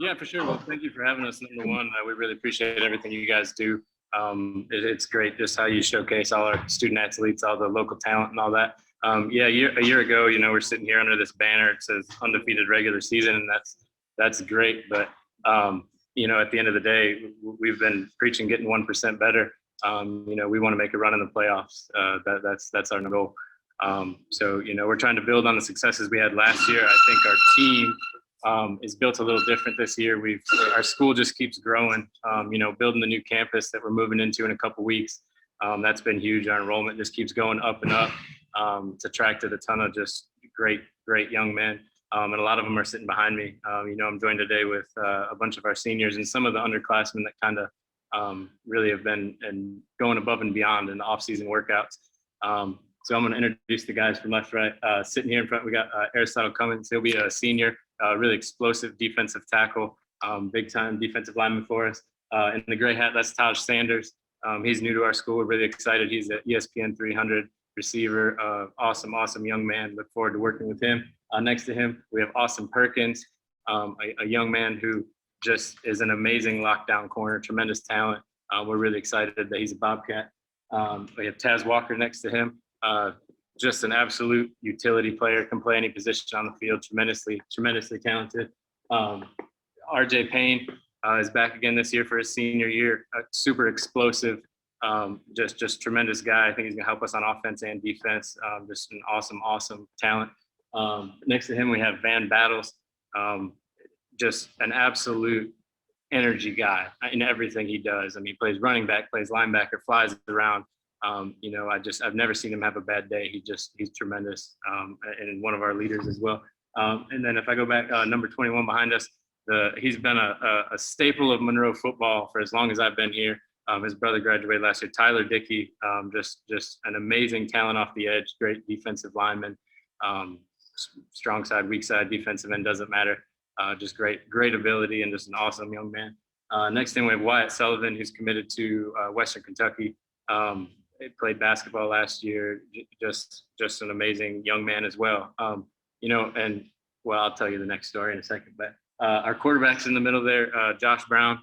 Yeah, for sure. Well, thank you for having us. Number one, we really appreciate everything you guys do. It's great just how you showcase all our student athletes, all the local talent and all that. Yeah, a year ago, we're sitting here under this banner. It says undefeated regular season, and that's great. But at the end of the day, we've been preaching getting 1% better. We want to make a run in the playoffs. That's our goal. So we're trying to build on the successes we had last year. I think our team is built a little different this year. Our school just keeps growing. Building the new campus that we're moving into in a couple weeks. That's been huge. Our enrollment just keeps going up and up. It's attracted a ton of just great young men. And a lot of them are sitting behind me. I'm joined today with a bunch of our seniors and some of the underclassmen that kind of really have been and going above and beyond in the off-season workouts. So I'm going to introduce the guys from left to right. Sitting here in front, we got Aristotle Cummins. He'll be a senior, really explosive defensive tackle, big-time defensive lineman for us. In the gray hat, that's Taj Sanders. He's new to our school. We're really excited. He's an ESPN 300 receiver, awesome young man. Look forward to working with him. Next to him, we have Austin Perkins, a young man who just is an amazing lockdown corner, tremendous talent. We're really excited that he's a Bobcat. We have Taz Walker next to him. Just an absolute utility player, can play any position on the field, tremendously talented. RJ Payne is back again this year for his senior year, super explosive, just tremendous guy. I think he's gonna help us on offense and defense. Just an awesome talent. Next to him, we have Van Battles, just an absolute energy guy in everything he does. I mean, he plays running back, plays linebacker, flies around. I've never seen him have a bad day. He's tremendous, and one of our leaders as well. And then if I go back, number 21 behind us, he's been a staple of Munroe football for as long as I've been here. His brother graduated last year, Tyler Dickey, just an amazing talent off the edge, great defensive lineman, strong side, weak side, defensive end, doesn't matter. Just great ability and just an awesome young man. Next thing we have Wyatt Sullivan, who's committed to Western Kentucky. He played basketball last year, just an amazing young man as well. I'll tell you the next story in a second, but our quarterback's in the middle there, Josh Brown,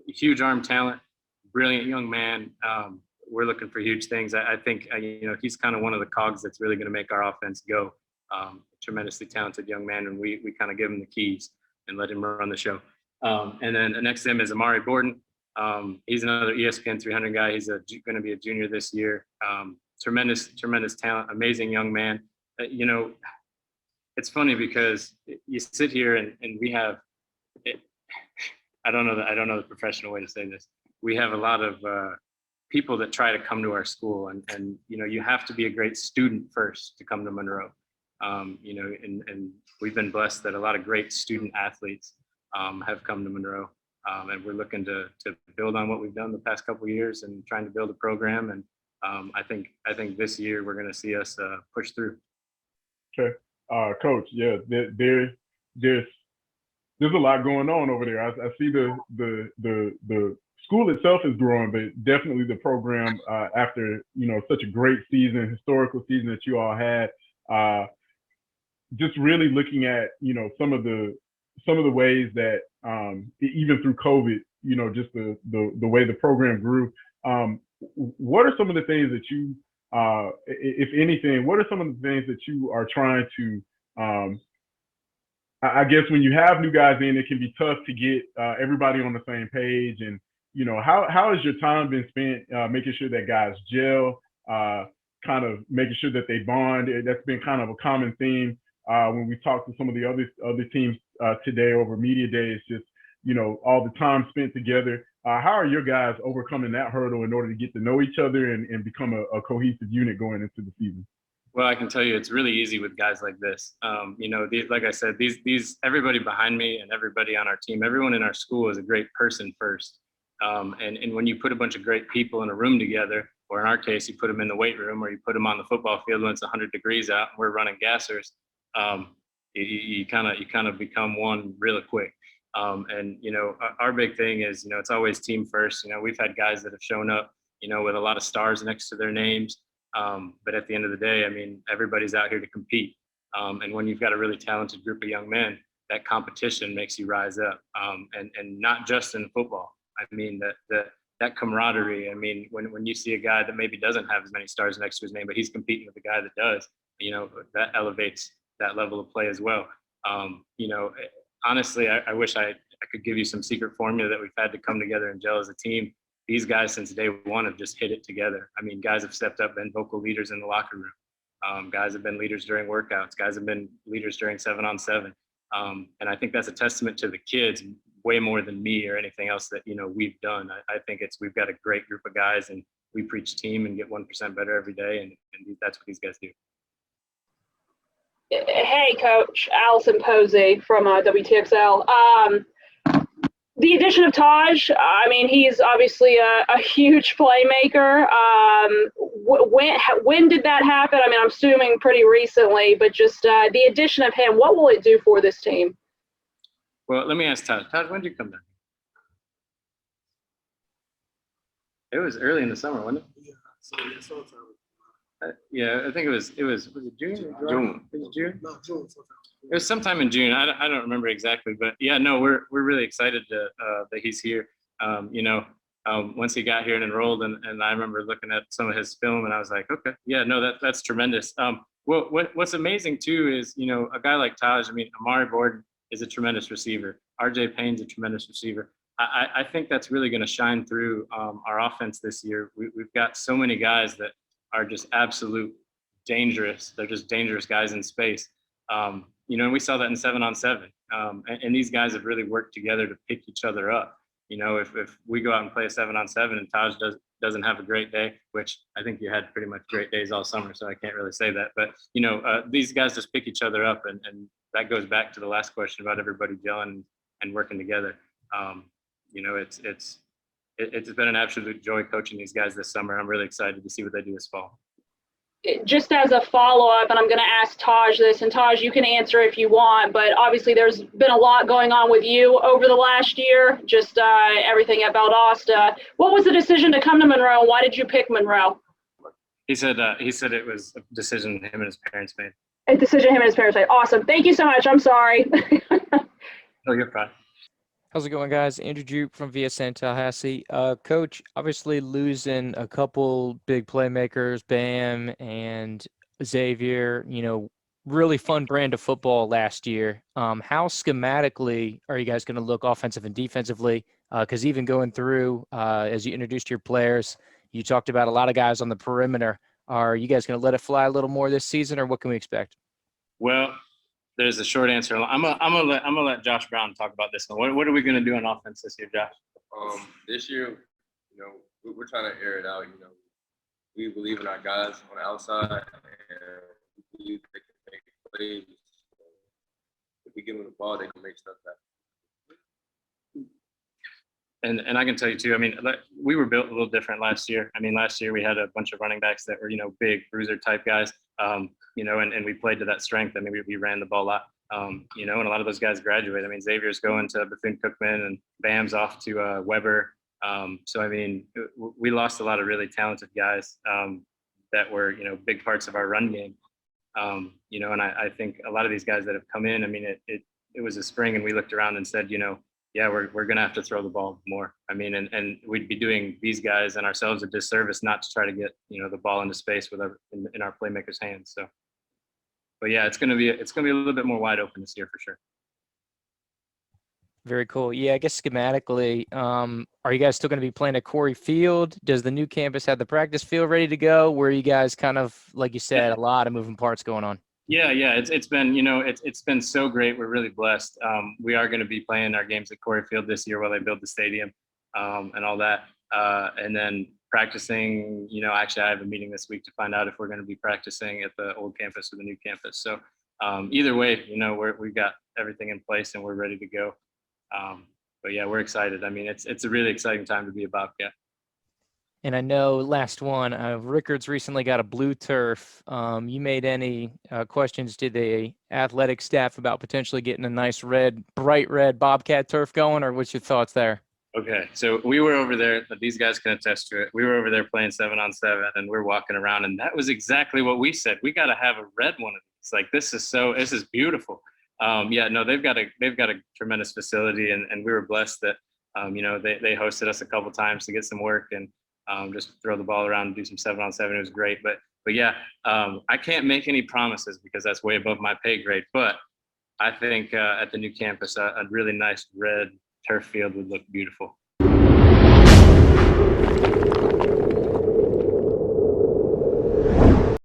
huge arm talent, brilliant young man. We're looking for huge things. I think, he's kind of one of the cogs that's really going to make our offense go. Tremendously talented young man, and we kind of give him the keys and let him run the show. And then next to him is Amari Borden. He's another ESPN 300 guy. He's going to be a junior this year. Tremendous talent, amazing young man. It's funny because you sit here and we have, I don't know the professional way to say this. We have a lot of people that try to come to our school, and you have to be a great student first to come to Munroe. And we've been blessed that a lot of great student athletes have come to Munroe. And we're looking to build on what we've done the past couple of years and trying to build a program. And I think this year we're going to see us push through. Okay, Coach. Yeah, there's a lot going on over there. I see the school itself is growing, but definitely the program after such a great season, historical season that you all had. Just really looking at some of the ways that even through COVID, just the way the program grew. What are some of the things that you, if anything, what are some of the things that you are trying to? I guess when you have new guys in, it can be tough to get everybody on the same page. And how has your time been spent making sure that guys gel, kind of making sure that they bond? That's been kind of a common theme when we talk to some of the other teams today over media days. Just all the time spent together. How are your guys overcoming that hurdle in order to get to know each other and become a cohesive unit going into the season? Well, I can tell you it's really easy with guys like this. Like I said, these everybody behind me and everybody on our team, everyone in our school is a great person first. And when you put a bunch of great people in a room together, or in our case, you put them in the weight room or you put them on the football field when it's 100 degrees out and we're running gassers, you kind of become one really quick. Our big thing is, it's always team first. We've had guys that have shown up, with a lot of stars next to their names. But at the end of the day, I mean, everybody's out here to compete. And when you've got a really talented group of young men, that competition makes you rise up, and not just in football. I mean, that camaraderie. I mean, when you see a guy that maybe doesn't have as many stars next to his name, but he's competing with a guy that does, that elevates that level of play as well. Honestly, I wish I could give you some secret formula that we've had to come together and gel as a team. These guys since day one have just hit it together. I mean, guys have stepped up, been vocal leaders in the locker room. Guys have been leaders during workouts. Guys have been leaders during 7-on-7. And I think that's a testament to the kids way more than me or anything else that, we've done. I think we've got a great group of guys, and we preach team and get 1% better every day. And that's what these guys do. Hey, Coach. Allison Posey from WTXL. The addition of Taj, I mean, he's obviously a huge playmaker. When did that happen? I mean, I'm assuming pretty recently, but just the addition of him, what will it do for this team? Well, let me ask Taj. Taj, when did you come down? It was early in the summer, wasn't it? Yeah, I think it was it June? June. It was June? No, June. It was sometime in June. I don't remember exactly, but yeah, no, we're really excited that he's here. Once he got here and enrolled, and I remember looking at some of his film, and I was like, okay, yeah, no, that's tremendous. What's amazing too is a guy like Taj. I mean, Amari Borden is a tremendous receiver. R.J. Payne's a tremendous receiver. I think that's really going to shine through our offense this year. We've got so many guys that are just absolute dangerous. They're just dangerous guys in space. And we saw that in 7-on-7. And these guys have really worked together to pick each other up. If we go out and play a 7-on-7 and Taj doesn't have a great day, which I think you had pretty much great days all summer, so I can't really say that. But, these guys just pick each other up. And that goes back to the last question about everybody gelling and working together. It's been an absolute joy coaching these guys this summer. I'm really excited to see what they do this fall. Just as a follow-up, and I'm going to ask Taj this, and Taj, you can answer if you want, but obviously there's been a lot going on with you over the last year, just everything at Valdosta. What was the decision to come to Munroe, and why did you pick Munroe? He said it was a decision him and his parents made. A decision him and his parents made. Awesome. Thank you so much. I'm sorry. Oh, you're fine. How's it going, guys? Andrew Jupe from VSN Tallahassee. Coach, obviously losing a couple big playmakers, Bam and Xavier, really fun brand of football last year. How schematically are you guys going to look offensive and defensively? Because even going through, as you introduced your players, you talked about a lot of guys on the perimeter. Are you guys going to let it fly a little more this season, or what can we expect? Well, there's a short answer. I'm gonna let Josh Brown talk about this one. What are we gonna do on offense this year, Josh? This year, we're trying to air it out. We believe in our guys on the outside, and we believe they can make plays. If we give them the ball, they can make stuff happen. And I can tell you too. I mean, we were built a little different last year. I mean, last year we had a bunch of running backs that were big bruiser type guys. And we played to that strength. I mean, we ran the ball a lot, and a lot of those guys graduated. I mean, Xavier's going to Bethune-Cookman and Bam's off to Weber. So, I mean, we lost a lot of really talented guys that were, big parts of our run game. And I think a lot of these guys that have come in, I mean, it was a spring and we looked around and said, yeah, we're going to have to throw the ball more. I mean, and we'd be doing these guys and ourselves a disservice not to try to get, the ball into space in our playmakers' hands. So, but yeah, it's going to be a little bit more wide open this year for sure. Very cool. Yeah, I guess schematically, are you guys still going to be playing at Corey Field? Does the new campus have the practice field ready to go? Where you guys kind of, like you said, a lot of moving parts going on? Yeah. It's been, it's been so great. We're really blessed. We are going to be playing our games at Corey Field this year while they build the stadium and all that. And then practicing, actually I have a meeting this week to find out if we're going to be practicing at the old campus or the new campus. So either way, we've got everything in place and we're ready to go. But yeah, we're excited. I mean, it's a really exciting time to be a Bobcat. And I know last one, Rickards recently got a blue turf. You made any questions to the athletic staff about potentially getting a nice bright red Bobcat turf going, or what's your thoughts there? Okay, so we were over there, but these guys can attest to it. We were over there playing 7-on-7 and we're walking around and that was exactly what we said. We got to have a red one of these. Like, this is beautiful. Yeah, no, they've got a tremendous facility, and we were blessed that they hosted us a couple times to get some work and just throw the ball around and do some 7-on-7. It was great, but yeah, I can't make any promises because that's way above my pay grade. But I think at the new campus, a really nice red turf field would look beautiful.